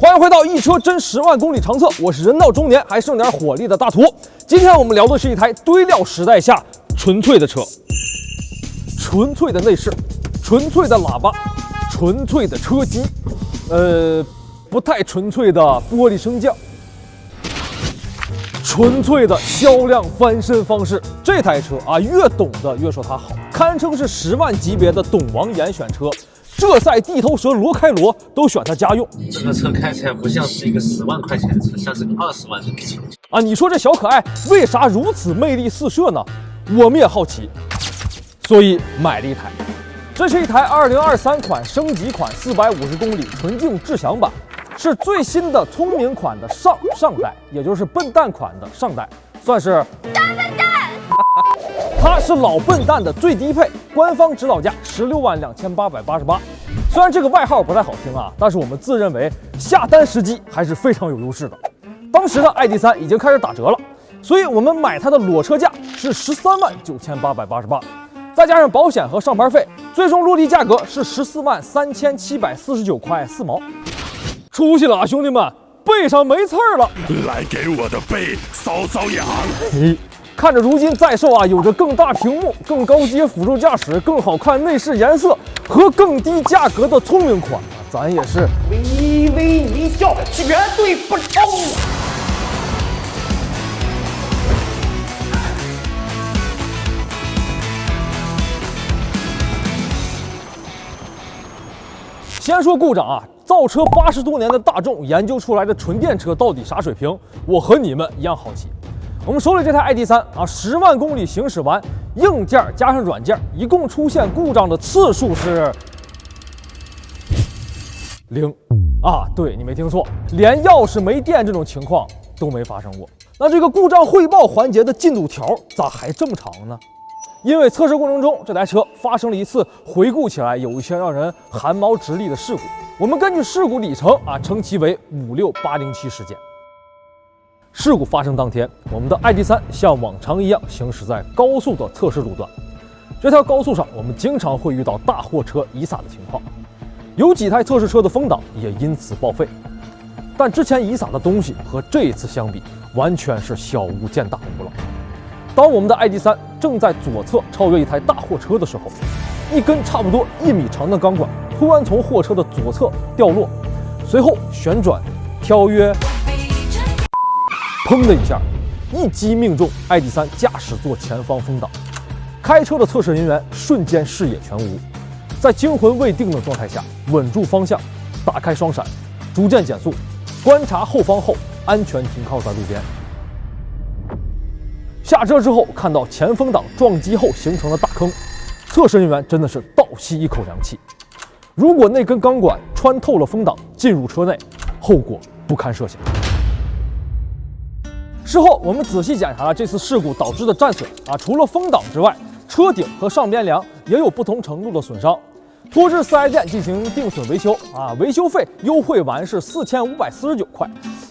欢迎回到一车真10万公里长测，我是人到中年还剩点火力的大图。今天我们聊的是一台堆料时代下纯粹的车，纯粹的内饰，纯粹的喇叭，纯粹的车机，不太纯粹的玻璃升降，纯粹的销量翻身方式。这台车啊，越懂的越说它好，堪称是10万级别的懂王严选车。这赛地头蛇罗开罗都选它家用。这个车开起来不像是一个10万块钱的车，像是个20万的车啊！你说这小可爱为啥如此魅力四射呢？我们也好奇，所以买了一台。这是一台2023款升级款450公里纯净智享版，是最新的聪明款的上代，也就是笨蛋款的上代，算是大笨蛋。它是老笨蛋的最低配，官方指导价162888。虽然这个外号不太好听啊，但是我们自认为下单时机还是非常有优势的。当时的 ID.3 已经开始打折了，所以我们买它的裸车价是139888，再加上保险和上牌费，最终落地价格是143749块4毛。出息了啊，兄弟们，背上没刺儿了，来给我的背搔搔痒。看着如今在售啊，有着更大屏幕、更高阶辅助驾驶、更好看内饰颜色和更低价格的聪明款，咱也是微微一笑，绝对不抽。先说故障啊，造车80多年的大众研究出来的纯电车到底啥水平？我和你们一样好奇。我们手里这台 ID.3啊，10万公里行驶完，硬件加上软件，一共出现故障的次数是0啊！对，你没听错，连钥匙没电这种情况都没发生过。那这个故障汇报环节的进度条咋还这么长呢？因为测试过程中，这台车发生了一次回顾起来有一些让人汗毛直立的事故。我们根据事故里程啊，称其为56807事件。事故发生当天，我们的 ID.3像往常一样行驶在高速的测试路段。这条高速上，我们经常会遇到大货车遗撒的情况，有几台测试车的风挡也因此报废。但之前遗撒的东西和这一次相比，完全是小巫见大巫了。当我们的 ID.3正在左侧超越一台大货车的时候，一根差不多1米长的钢管突然从货车的左侧掉落，随后旋转跳跃，砰的一下，一击命中 ID.3驾驶座前方风挡。开车的测试人员瞬间视野全无，在惊魂未定的状态下，稳住方向，打开双闪，逐渐减速，观察后方后，安全停靠在路边。下车之后，看到前风挡撞击后形成的大坑，测试人员真的是倒吸一口凉气。如果那根钢管穿透了风挡进入车内，后果不堪设想。事后我们仔细检查了这次事故导致的战损啊，除了风挡之外，车顶和上边梁也有不同程度的损伤。拖至4S店进行定损维修啊，维修费优惠完是4549块。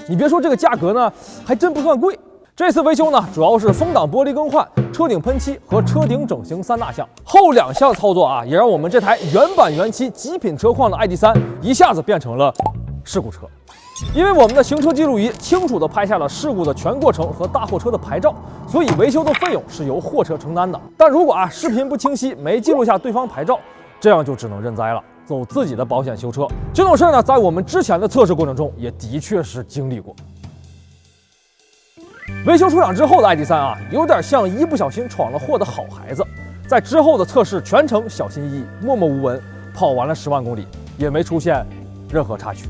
你别说这个价格呢，还真不算贵。这次维修呢，主要是风挡玻璃更换、车顶喷漆和车顶整形3大项。后2项操作啊，也让我们这台原版原漆极品车况的 ID.3一下子变成了事故车。因为我们的行车记录仪清楚地拍下了事故的全过程和大货车的牌照，所以维修的费用是由货车承担的。但如果视频不清晰，没记录下对方牌照，这样就只能认栽了，走自己的保险修车。这种事呢，在我们之前的测试过程中也的确是经历过。维修出厂之后的 ID.3有点像一不小心闯了祸的好孩子，在之后的测试全程小心翼翼、默默无闻，跑完了10万公里，也没出现任何插曲。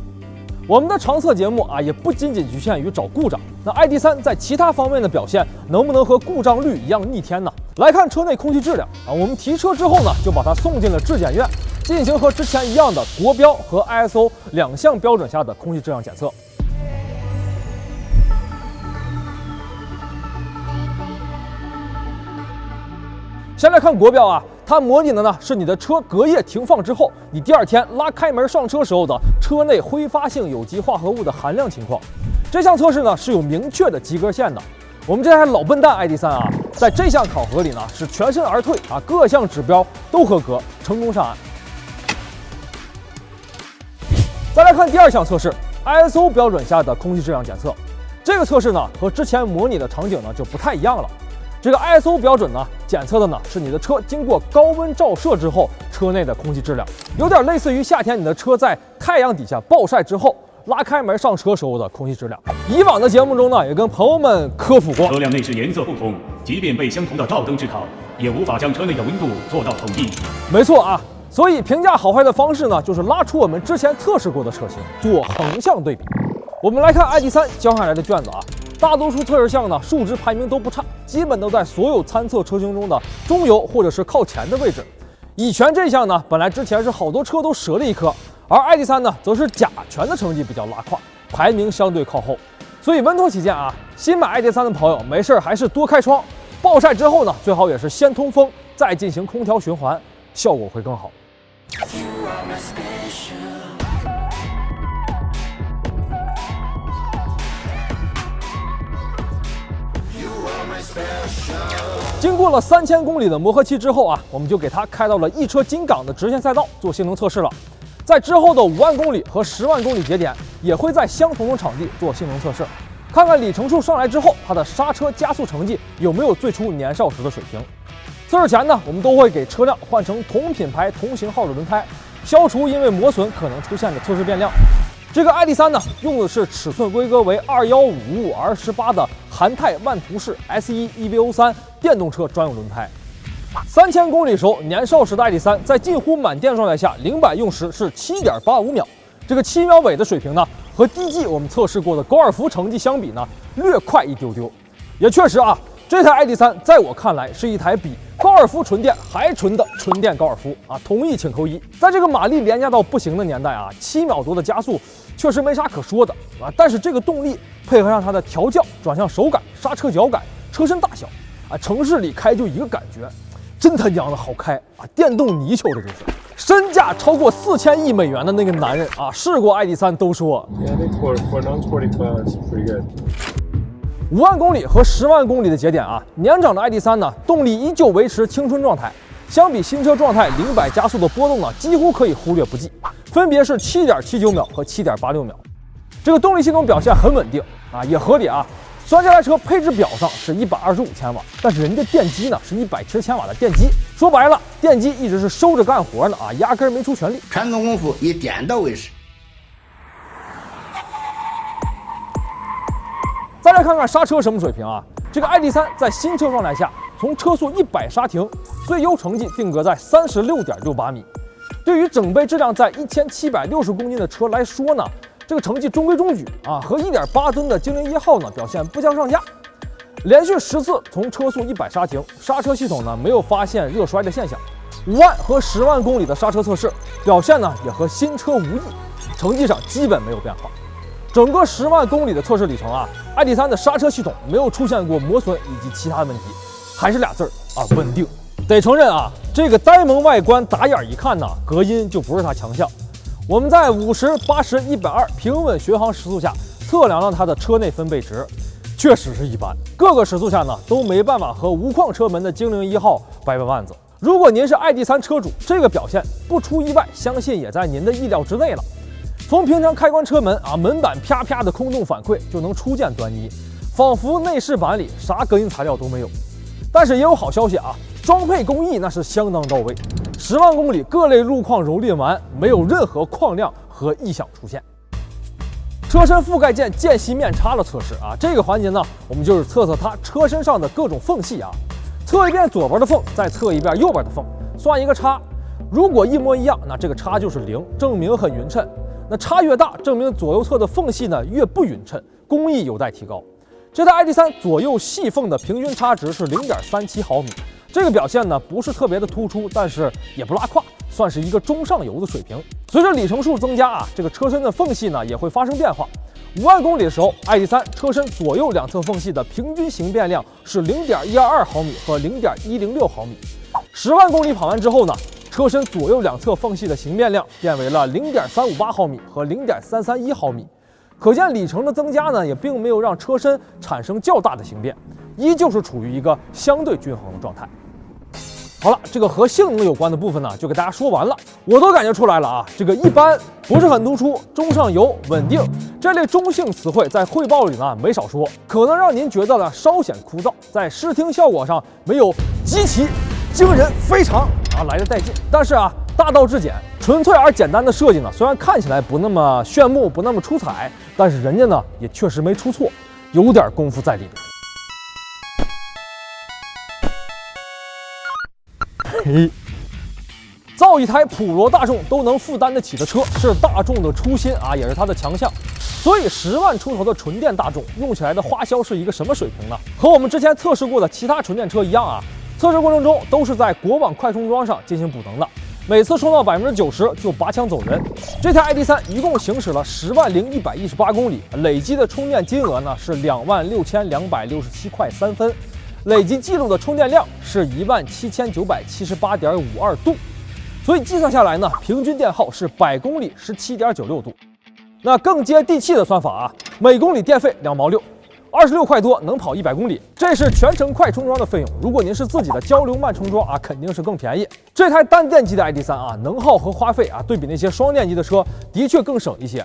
我们的长测节目也不仅仅局限于找故障，那 ID.3在其他方面的表现能不能和故障率一样逆天呢？来看车内空气质量我们提车之后呢，就把它送进了质检院，进行和之前一样的国标和 ISO 2项标准下的空气质量检测。先来看国标它模拟的呢是你的车隔夜停放之后，你第2天拉开门上车时候的车内挥发性有机化合物的含量情况。这项测试呢是有明确的及格线的。我们这台老笨蛋 ID.3在这项考核里呢是全身而退各项指标都合格，成功上岸。再来看第2项测试， ISO 标准下的空气质量检测。这个测试呢和之前模拟的场景呢就不太一样了。这个 ISO 标准呢检测的呢是你的车经过高温照射之后车内的空气质量，有点类似于夏天你的车在太阳底下暴晒之后拉开门上车时候的空气质量。以往的节目中呢也跟朋友们科普过，车辆内饰颜色不同，即便被相同的照灯炙烤，也无法将车内的温度做到统一。没错啊，所以评价好坏的方式呢就是拉出我们之前测试过的车型做横向对比。我们来看 ID.3 交上来的卷子啊，大多数测试项呢数值排名都不差，基本都在所有参测车型中的中游或者是靠前的位置。乙醛这项呢本来之前是好多车都折了一颗，而 ID.3 呢则是甲醛的成绩比较拉胯，排名相对靠后。所以稳妥起见啊，新买 ID.3 的朋友没事还是多开窗，暴晒之后呢最好也是先通风再进行空调循环，效果会更好。经过了3000公里的磨合期之后啊，我们就给它开到了一车金港的直线赛道做性能测试了。在之后的5万公里和10万公里节点，也会在相同的场地做性能测试，看看里程数上来之后，它的刹车加速成绩有没有最初年少时的水平。测试前呢，我们都会给车辆换成同品牌同型号的轮胎，消除因为磨损可能出现的测试变量。这个 ID.3 呢，用的是尺寸规格为215/18的韩泰万图式 S1 EVO3 电动车专用轮胎。3000公里时候，年少时的 ID.3 在近乎满电状态下，0-100用时是7.85秒。这个7秒尾的水平呢，和低 G 我们测试过的高尔夫成绩相比呢，略快一丢丢。也确实啊，这台 ID.3 在我看来是一台比高尔夫纯电还纯的纯电高尔夫啊！同意请扣一。在这个马力廉价到不行的年代啊，7秒多的加速确实没啥可说的啊。但是这个动力配合上它的调教、转向手感、刹车脚感、车身大小啊，城市里开就一个感觉，真他娘的好开啊！电动泥鳅，这就是。身价超过4000亿美元的那个男人啊，试过 ID.3 都说 Yeah, I think for non-sporty car, it's pretty good. 5万公里和10万公里的节点啊，年长的 ID.3 呢，动力依旧维持青春状态。相比新车状态0-100加速的波动呢，几乎可以忽略不计，分别是7.79秒和7.86秒。这个动力系统表现很稳定啊，也合理啊。虽然这台车配置表上是125千瓦，但是人家电机呢是170千瓦的电机。说白了，电机一直是收着干活呢啊，压根没出全力。传统功夫以点到为止。再来看看刹车什么水平啊？这个 ID.3 在新车状态下，从车速100刹停，最优成绩定格在36.68米。对于整备质量在1760公斤的车来说呢，这个成绩中规中矩啊，和1.8吨的精灵1号呢表现不相上下。连续10次从车速100刹停，刹车系统呢没有发现热衰的现象。5万和10万公里的刹车测试表现呢也和新车无异，成绩上基本没有变化。整个10万公里的测试里程啊，ID.3 的刹车系统没有出现过磨损以及其他问题，还是俩字儿啊，稳定。得承认啊，这个呆萌外观打眼一看呢，隔音就不是它强项。我们在50、80、120平稳巡航时速下测量了它的车内分贝值，确实是一般，各个时速下呢都没办法和无框车门的精灵1号掰掰腕子。如果您是 ID.3 车主，这个表现不出意外，相信也在您的意料之内了。从平常开关车门啊，门板啪啪的空洞反馈就能初见端倪，仿佛内饰板里啥隔音材料都没有。但是也有好消息啊，装配工艺那是相当到位，10万公里各类路况蹂躏完，没有任何矿亮和异响出现。车身覆盖件间隙面差的测试啊，这个环节呢，我们就是测测它车身上的各种缝隙啊，测一遍左边的缝，再测一遍右边的缝，算一个差。如果一模一样，那这个差就是0，证明很匀称。那差越大，证明左右侧的缝隙呢越不匀称，工艺有待提高。这台 ID.3 左右细缝的平均差值是0.37毫米，这个表现呢不是特别的突出，但是也不拉胯，算是一个中上游的水平。随着里程数增加啊，这个车身的缝隙呢也会发生变化。5万公里的时候 ，ID.3 车身左右两侧缝隙的平均形变量是0.122毫米和0.106毫米。10万公里跑完之后呢，车身左右两侧缝隙的形变量变为了0.358毫米和0.331毫米，可见里程的增加呢，也并没有让车身产生较大的形变，依旧是处于一个相对均衡的状态。好了，这个和性能有关的部分呢，就给大家说完了。我都感觉出来了啊，这个一般、不是很突出、中上游、稳定这类中性词汇在汇报里呢没少说，可能让您觉得呢稍显枯燥，在视听效果上没有极其惊人、非常来的带劲。但是啊，大道至简，纯粹而简单的设计呢，虽然看起来不那么炫目、不那么出彩，但是人家呢也确实没出错，有点功夫在里边。嘿，造一台普罗大众都能负担得起的车，是大众的初心啊，也是它的强项。所以10万出头的纯电大众用起来的花销是一个什么水平呢？和我们之前测试过的其他纯电车一样啊，测试过程中都是在国网快充桩上进行补能的，每次充到90%就拔枪走人。这台 ID.3一共行驶了10万零118公里，累计的充电金额呢是26267块3分。累计记录的充电量是17978.52度，所以计算下来呢，平均电耗是100公里17.96度。那更接地气的算法啊，每公里电费2毛6，26块多能跑100公里，这是全程快充桩的费用。如果您是自己的交流慢充桩啊，肯定是更便宜。这台单电机的 ID.3啊，能耗和花费啊，对比那些双电机的车的确更省一些。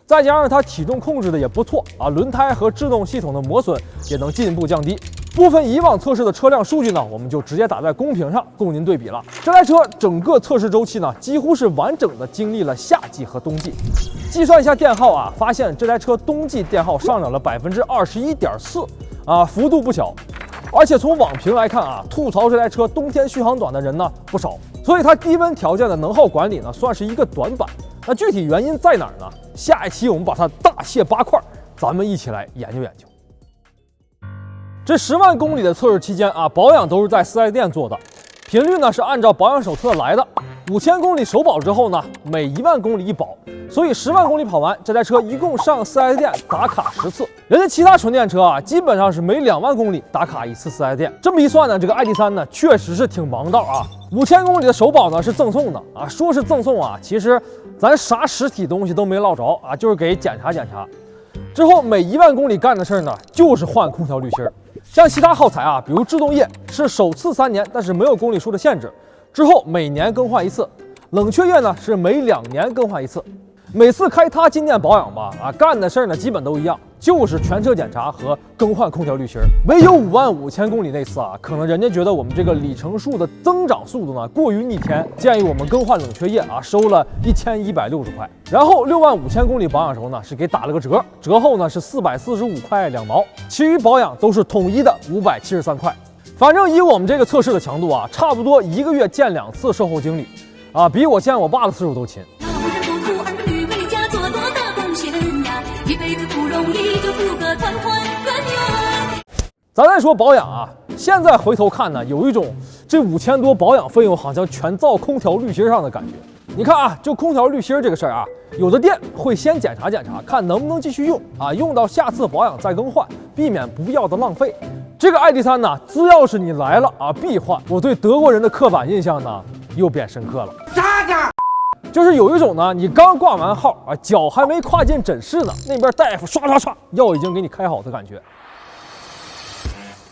再加上它体重控制的也不错啊，轮胎和制动系统的磨损也能进一步降低。部分以往测试的车辆数据呢，我们就直接打在公屏上供您对比了。这台车整个测试周期呢，几乎是完整的经历了夏季和冬季。计算一下电耗啊，发现这台车冬季电耗上涨了21.4%啊，幅度不小。而且从网评来看啊，吐槽这台车冬天续航短的人呢不少，所以它低温条件的能耗管理呢，算是一个短板。那具体原因在哪儿呢？下一期我们把它大卸8块，咱们一起来研究研究。这10万公里的测试期间啊，保养都是在4S店做的，频率呢是按照保养手册来的。5000公里首保之后呢，每1万公里一保，所以10万公里跑完，这台车一共上4S店打卡10次。人家其他纯电车啊，基本上是每2万公里打卡1次4S店。这么一算呢，这个 ID.3呢确实是挺忙道啊。5000公里的首保呢是赠送的啊，说是赠送啊，其实咱啥实体东西都没落着啊，就是给检查检查。之后每1万公里干的事儿呢，就是换空调滤芯儿。像其他耗材啊，比如制动液是首次3年，但是没有公里数的限制，之后每年更换1次。冷却液呢是每2年更换1次。每次开它进店保养吧，干的事儿呢基本都一样，就是全车检查和更换空调滤芯儿。唯有55000公里那次啊，可能人家觉得我们这个里程数的增长速度呢过于逆天，建议我们更换冷却液啊，收了1160块。然后65000公里保养时候呢是给打了个折，折后呢是445块2毛，其余保养都是统一的573块。反正以我们这个测试的强度啊，差不多1个月见2次售后经理啊，比我见我爸的次数都勤。咱再说保养啊，现在回头看呢，有一种这5000多保养费用好像全造空调滤芯上的感觉。你看啊，就空调滤芯这个事儿啊，有的店会先检查检查，看能不能继续用啊，用到下次保养再更换，避免不必要的浪费。这个 ID.3呢，只要是你来了啊，必换。我对德国人的刻板印象呢，又变深刻了。就是有一种呢，你刚挂完号啊，脚还没跨进诊室呢，那边大夫刷刷刷，药已经给你开好的感觉。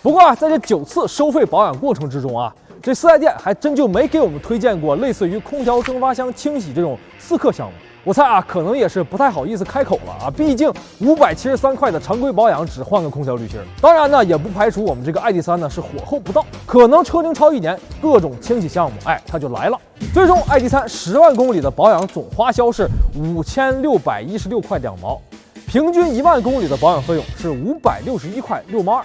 不过啊，在这9次收费保养过程之中啊，这4S店还真就没给我们推荐过类似于空调蒸发箱清洗这种4克项目。我猜啊，可能也是不太好意思开口了啊，毕竟573块的常规保养只换个空调滤芯。当然呢，也不排除我们这个 ID.3呢是火候不到，可能车龄超1年，各种清洗项目它就来了。最终 ID.3 10万公里的保养总花销是5616块2毛，平均1万公里的保养费用是561块6毛2。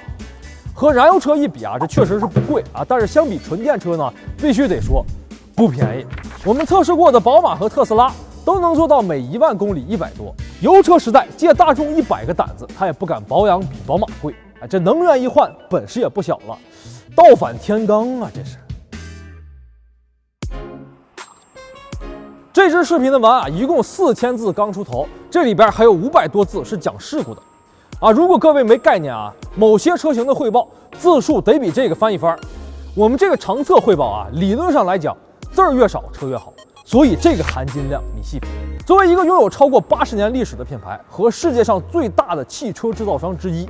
和燃油车一比啊，这确实是不贵啊，但是相比纯电车呢，必须得说不便宜。我们测试过的宝马和特斯拉都能做到每1万公里100多，油车时代借大众100个胆子，他也不敢保养比宝马贵。这能源一换，本事也不小了，倒反天罡啊，这是。这支视频的文案一共4000字刚出头，这里边还有500多字是讲事故的。如果各位没概念啊，某些车型的汇报字数得比这个翻一番。我们这个长测汇报啊，理论上来讲，字儿越少车越好，所以这个含金量你细品。作为一个拥有超过80年历史的品牌和世界上最大的汽车制造商之一，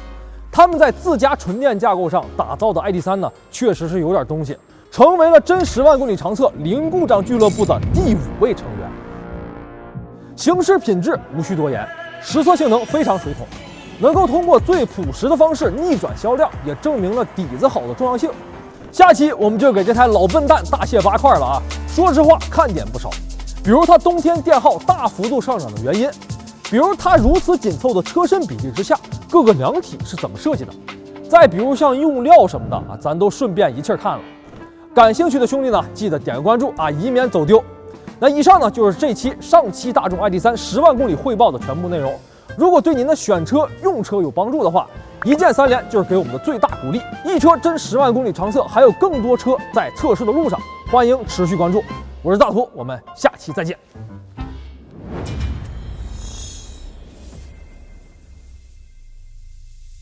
他们在自家纯电架构上打造的 ID.3呢，确实是有点东西。成为了真10万公里长测零故障俱乐部的第5位成员。行驶品质无需多言，实测性能非常水桶，能够通过最朴实的方式逆转销量，也证明了底子好的重要性。下期我们就给这台老笨蛋大卸八块了啊！说实话，看点不少，比如它冬天电耗大幅度上涨的原因，比如它如此紧凑的车身比例之下，各个梁体是怎么设计的，再比如像用料什么的啊，咱都顺便一气儿看了。感兴趣的兄弟呢，记得点个关注啊，以免走丢。那以上呢就是这期上汽大众 ID.3 10万公里汇报的全部内容。如果对您的选车用车有帮助的话，一键3连就是给我们的最大鼓励。一车真10万公里长测，还有更多车在测试的路上，欢迎持续关注。我是大图，我们下期再见。